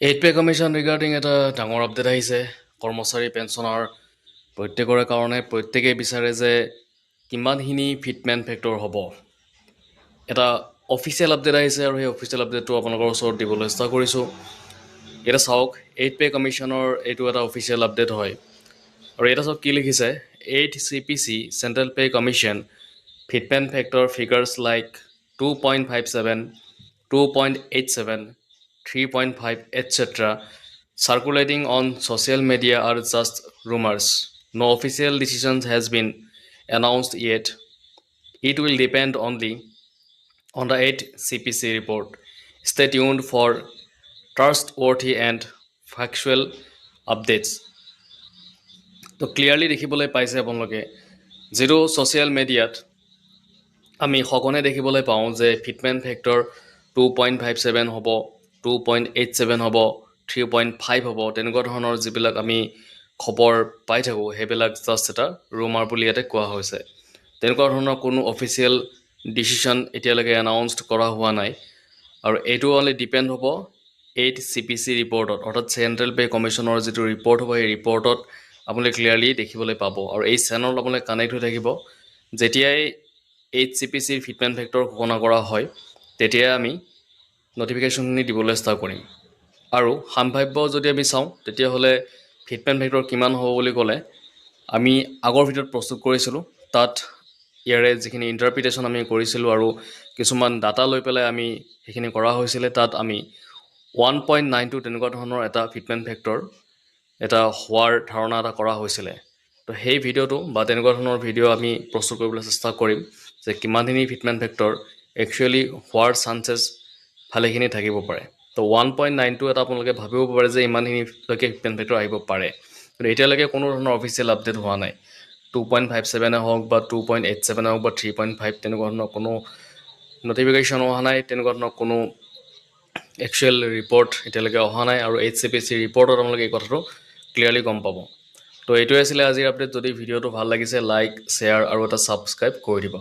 Eight pay commission regarding এটা ডাঙৰ update আহিছে কৰ্মচাৰী পেঞ্চনৰ প্ৰত্যেকৰে কাৰণে প্ৰত্যেকেই বিচাৰে যে কিমানখিনি ফিটমেণ্ট ফেক্টৰ হ'ব এটা অফিচিয়েল আপডেট আহিছে আৰু সেই অফিচিয়েল আপডেটটো আপোনালোকৰ ওচৰত দিবলৈ চেষ্টা কৰিছোঁ এতিয়া চাওক এইট পে কমিশ্যনৰ এইটো এটা অফিচিয়েল আপডেট হয় আৰু এটা চাওক কি লিখিছে eight CPC central pay commission fitment factor figures like 2.57 2.87 3.5 etc. circulating on social media are just rumors. No official decision has been announced yet. It will depend only on the 8 CPC report. Stay tuned for trustworthy and factual updates. তো clearly দেখিবলৈ পাইছে আপোনালোকে যিটো social মিডিয়াত আমি সঘনে দেখিবলৈ পাওঁ যে ফিটমেণ্ট ফেক্টৰ 2.57 হ'ব 2.87 হ'ব 3.5 হ'ব তেনেকুৱা ধৰণৰ যিবিলাক আমি খবৰ পাই থাকোঁ সেইবিলাক জাষ্ট এটা ৰুমাৰ বুলি ইয়াতে কোৱা হৈছে তেনেকুৱা ধৰণৰ কোনো অফিচিয়েল ডিচিশ্যন এতিয়ালৈকে এনাউন্সড কৰা হোৱা নাই আৰু এইটো অনলি ডিপেণ্ড হ'ব 8 CPC ৰিপৰ্টত অৰ্থাৎ চেণ্ট্ৰেল পে কমিশ্যনৰ যিটো ৰিপৰ্ট হ'ব এই ৰিপৰ্টত আপোনালোকে ক্লিয়াৰলি দেখিবলৈ পাব আৰু এই চেনেলত আপোনালোকে কানেক্ট হৈ থাকিব যেতিয়াই 8 CPCৰ ফিটমেণ্ট ফেক্টৰ ঘোষণা কৰা হয় তেতিয়াই আমি নটিফিকেশ্যনখিনি দিবলৈ চেষ্টা কৰিম আৰু সাম্ভাৱ্য যদি আমি চাওঁ তেতিয়াহ'লে ফিটমেণ্ট ফেক্টৰ কিমান হ'ব বুলি ক'লে আমি আগৰ ভিডিঅ'ত প্ৰস্তুত কৰিছিলোঁ তাত ইয়াৰে যিখিনি ইণ্টাৰপ্ৰিটেশ্যন আমি কৰিছিলোঁ আৰু কিছুমান ডাটা লৈ পেলাই আমি সেইখিনি কৰা হৈছিলে তাত আমি 1.92 তেনেকুৱা ধৰণৰ এটা ফিটমেণ্ট ফেক্টৰ এটা হোৱাৰ ধাৰণা এটা কৰা হৈছিলে তো সেই ভিডিঅ'টো বা তেনেকুৱা ধৰণৰ ভিডিঅ' আমি প্ৰস্তুত কৰিবলৈ চেষ্টা কৰিম যে কিমানখিনি ফিটমেণ্ট ফেক্টৰ একচুৱেলি হোৱাৰ চান্সেছ ভালেখিনি থাকিব পাৰে তো 1.92 এটা আপোনালোকে ভাবিব পাৰে যে ইমানখিনিলৈকে ফিটমেণ্ট ফেক্টৰ আহিব পাৰে কিন্তু এতিয়ালৈকে কোনো ধৰণৰ অফিচিয়েল আপডেট হোৱা নাই 2.57 হওক বা 2.87 হওক বা 3.5 তেনেকুৱা ধৰণৰ কোনো নটিফিকেশ্যন অহা নাই তেনেকুৱা ধৰণৰ কোনো একচুৱেল ৰিপৰ্ট এতিয়ালৈকে অহা নাই আৰু 8 CPC ৰিপৰ্টত আপোনালোকে এই কথাটো ক্লিয়াৰলি গম পাব তো এইটোৱে আছিলে আজিৰ আপডেট যদি ভিডিঅ'টো ভাল লাগিছে লাইক শ্বেয়াৰ আৰু এটা ছাবস্ক্ৰাইব কৰি দিব